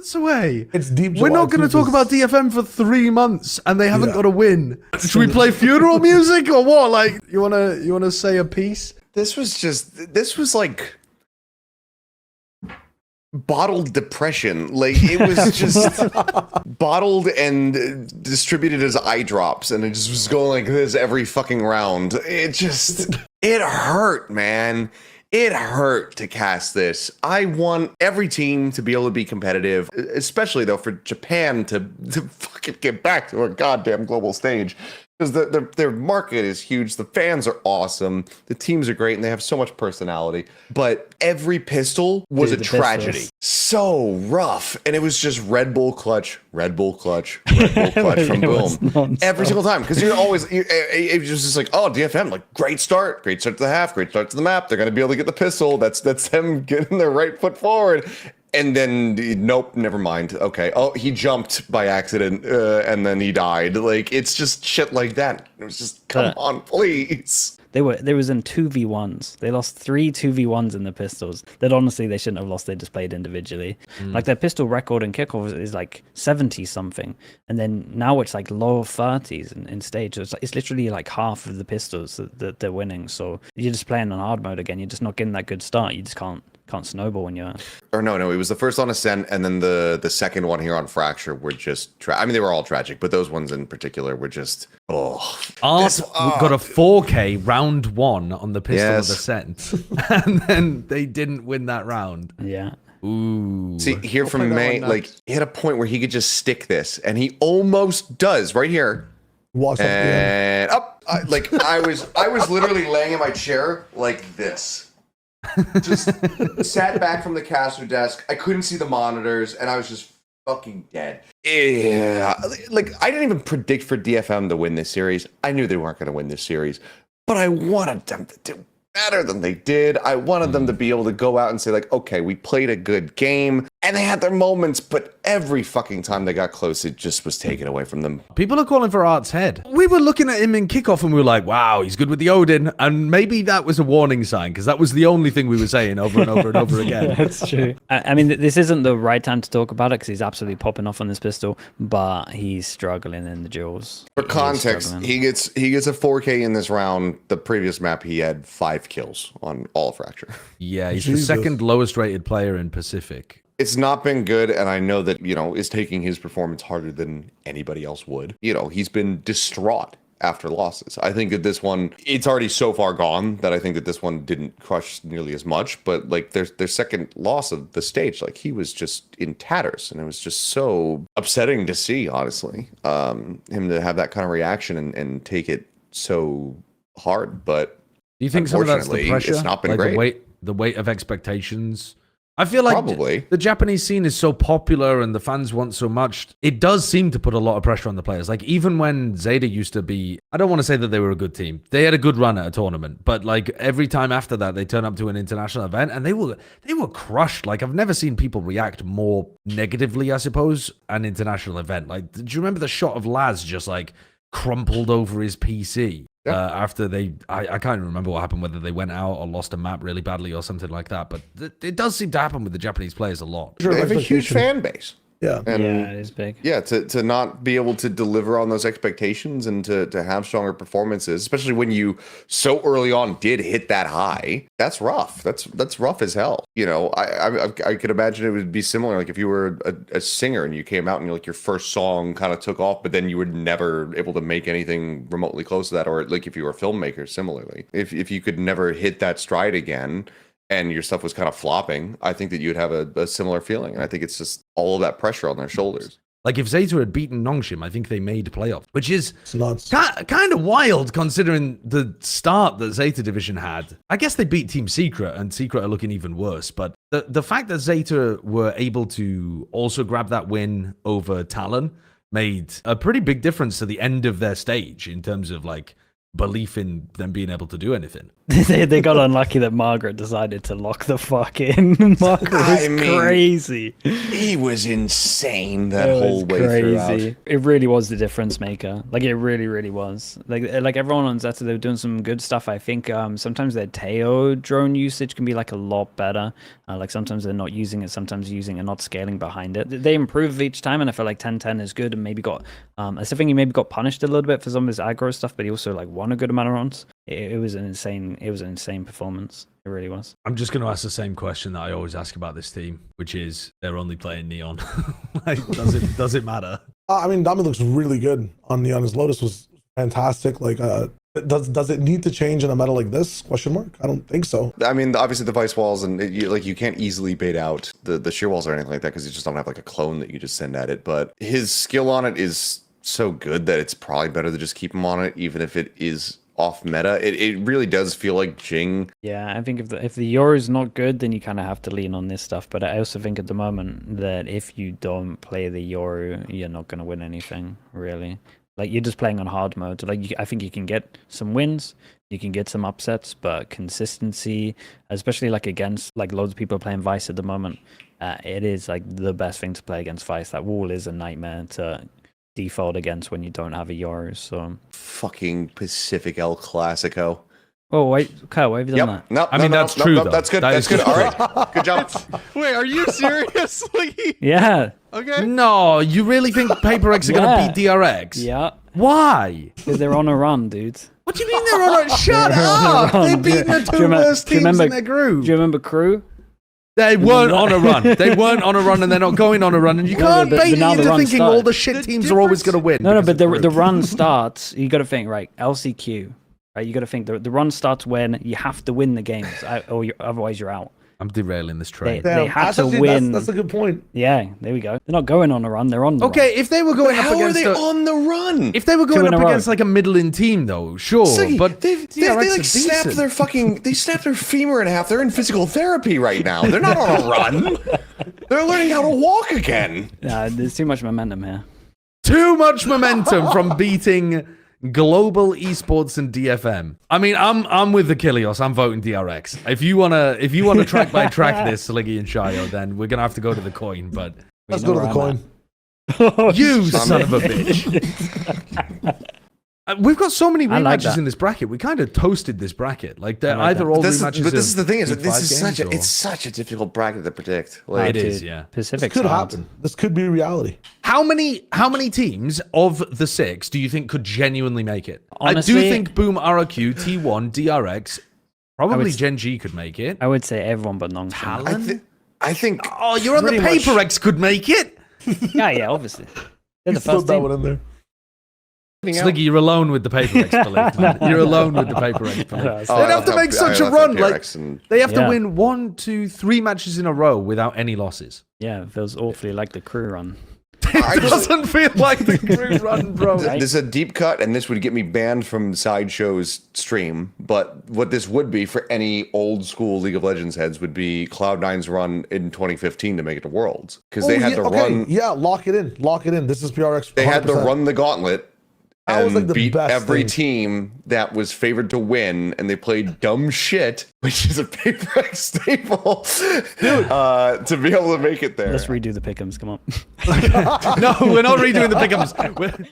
months away. It's deep. We're not going to talk about DFM for 3 months, and they haven't got a win. Should we play funeral music or what? Like, you wanna say a piece? This was like bottled depression. Like, it was just bottled and distributed as eye drops, and it just was going like this every fucking round. It hurt, man. It hurt to cast this. I want every team to be able to be competitive, especially though for Japan to fucking get back to a goddamn global stage. Because their market is huge, the fans are awesome, the teams are great, and they have so much personality. But every pistol was a tragedy. So rough. And it was just Red Bull clutch, Red Bull clutch, Red Bull clutch from boom. Every single time. Because you're always, it was just like, oh, DFM, like, great start to the half, great start to the map. They're going to be able to get the pistol. That's them getting their right foot forward. And then, nope, never mind. Okay. Oh, he jumped by accident, and then he died. Like, it's just shit like that. It was just, come on, please. They was in 2v1s. They lost 3 2v1s in the pistols. That honestly they shouldn't have lost. They just played individually. Like their pistol record in kickoff is like 70 something, and then now it's like low 30s in stage. So it's literally like half of the pistols that they're winning. So you're just playing on hard mode again. You're just not getting that good start. You just can't snowball when you're. Or no, it was the first on Ascent, and then the second one here on Fracture were just. I mean, they were all tragic, but those ones in particular were just. Art got a 4K round 1 on the pistol of Ascent, and then they didn't win that round. Yeah. Ooh. See, here from May, like, he had a point where he could just stick this, and he almost does right here. Walks and up. I was literally laying in my chair like this. Just sat back from the caster desk. I couldn't see the monitors, and I was just fucking dead. Yeah, like, I didn't even predict for DFM to win this series. I knew they weren't going to win this series, but I wanted them to do better than they did. I wanted them to be able to go out and say, like, okay, we played a good game, and they had their moments, but every fucking time they got close, it just was taken away from them. People are calling for Art's head. We were looking at him in kickoff, and we were like, wow, he's good with the Odin, and maybe that was a warning sign, because that was the only thing we were saying over and over and over again. That's true. I mean, this isn't the right time to talk about it, because he's absolutely popping off on this pistol, but he's struggling in the duels. For context, he gets a 4K in this round. The previous map, he had 5 kills on all Fracture. Yeah, he's the second lowest rated player in Pacific. It's not been good, and I know that, is taking his performance harder than anybody else would. He's been distraught after losses. I think that this one, it's already so far gone that I think that this one didn't crush nearly as much, but like their second loss of the stage, like he was just in tatters, and it was just so upsetting to see, honestly, him to have that kind of reaction and take it so hard. But do you think some of that's the pressure? It's not been like great. The weight of expectations. I feel like probably the Japanese scene is so popular and the fans want so much. It does seem to put a lot of pressure on the players. Like, even when ZETA used to be, I don't want to say that they were a good team. They had a good run at a tournament, but like every time after that, they turn up to an international event and they were crushed. Like, I've never seen people react more negatively, I suppose, an international event. Like, do you remember the shot of Laz just like crumpled over his PC? After I can't remember what happened, whether they went out or lost a map really badly or something like that. But it does seem to happen with the Japanese players a lot. They have a huge fan base. Yeah. And it is big. Yeah, to not be able to deliver on those expectations and to have stronger performances, especially when you so early on did hit that high, that's rough. That's rough as hell. I could imagine it would be similar, like if you were a singer and you came out and like your first song kind of took off, but then you were never able to make anything remotely close to that, or like if you were a filmmaker, similarly, if you could never hit that stride again, and your stuff was kind of flopping, I think that you'd have a similar feeling. And I think it's just all of that pressure on their shoulders. Like, if ZETA had beaten Nongshim, I think they made playoffs, which is kind of wild considering the start that ZETA Division had. I guess they beat Team Secret, and Secret are looking even worse. But the fact that ZETA were able to also grab that win over Talon made a pretty big difference to the end of their stage in terms of, like, belief in them being able to do anything. They got unlucky that Margaret decided to lock the fuck in. Margaret was crazy. He was insane that whole way throughout. It really was the difference maker. Like it really was. Like everyone on Zeta, they were doing some good stuff. I think sometimes their Teo drone usage can be like a lot better. Like sometimes they're not using it, sometimes using it, not scaling behind it. They improve each time, and I feel like 10-10 is good, and maybe got I still think he maybe got punished a little bit for some of his aggro stuff, but he also like won a good amount of runs. It was an insane performance. It really was. I'm just going to ask the same question that I always ask about this team, which is they're only playing Neon. Like, does it matter? I mean, Dami looks really good on Neon. His Lotus was fantastic. Like, does it need to change in a meta like this? Question mark. I don't think so. I mean, obviously the vice walls and you can't easily bait out the shear walls or anything like that because you just don't have like a clone that you just send at it. But his skill on it is so good that it's probably better to just keep him on it, even if it is off meta. It really does feel like Jing. Yeah, I think if the Euro is not good, then you kind of have to lean on this stuff. But I also think at the moment that if you don't play the Euro, you're not going to win anything, really. Like, you're just playing on hard mode. Like, I think you can get some wins, you can get some upsets, but consistency, especially like against like loads of people playing Vice at the moment, it is like the best thing to play against Vice. That wall is a nightmare to default against when you don't have a Yoru. So fucking Pacific El Clasico. Oh wait, Kyle, why have you done that? No, I mean, that's true, though. That's good. That That's is good. All right, good job. Wait, are you seriously? Yeah. Okay. No, you really think Paper X are going to beat DRX? Yeah. Why? Because they're on a run, dude. What do you mean they're on a... Shut up! They beat the two worst teams in their group. Do you remember Crew? They weren't on a run. They weren't on a run, and they're not going on a run. And you can't bait me into thinking all the shit teams are always going to win. No, but the run starts. You got to think, right? LCQ, right? You got to think the run starts when you have to win the games, or otherwise you're out. I'm derailing this train. They had to win. That's a good point. Yeah, there we go. They're not going on a run. They're on the run. Okay, if they were going up How are against they on the run? if they were going up against like a middling team, though, sure. Siggy, But they DRX like are snapped decent. their they snapped their femur in half. They're in physical therapy right now. They're not on a run. They're learning how to walk again. Nah, there's too much momentum here. Too much momentum from beating global esports and DFM. I mean, I'm with the Kilios. I'm voting DRX. If you wanna track by track this, Sliggy and Shayo, then we're gonna have to go to the coin. But Let's go to the coin. you son of a bitch. We've got so many rematches in this bracket. We kind of toasted this bracket. Like they're either all rematches. But this is the thing: of this is five games, it's such a difficult bracket to predict. Like, It is, yeah. Pacific's Could hard. happen. This could be reality. How many teams of the 6 do you think could genuinely make it? Honestly, I do think Boom, RQ, T1, DRX, probably Gen G could make it. I would say everyone but Nongchen. I think. Oh, you're on the Paper X could make it. Yeah, obviously. They're the Throw first that team. one in there. Sliggy, you're alone with the Paper X belief, man. You're alone with the Paper X belief. They'd have to make such a run. Like, they have to win 1, 2, 3 matches in a row without any losses. Yeah, it feels awfully like the Crew run. It doesn't feel like the Crew run, bro. This is a deep cut, and this would get me banned from Sideshow's stream. But what this would be for any old school League of Legends heads would be Cloud9's run in 2015 to make it to Worlds, because they had to run. Yeah, lock it in. Lock it in. This is PRX. They had to run the gauntlet. That was, like, And the beat best every thing. team that was favored to win, and they played dumb shit, which is a Paper X staple, to be able to make it there. Let's redo the pick'ems. Come on. No, we're not redoing the pick'ems.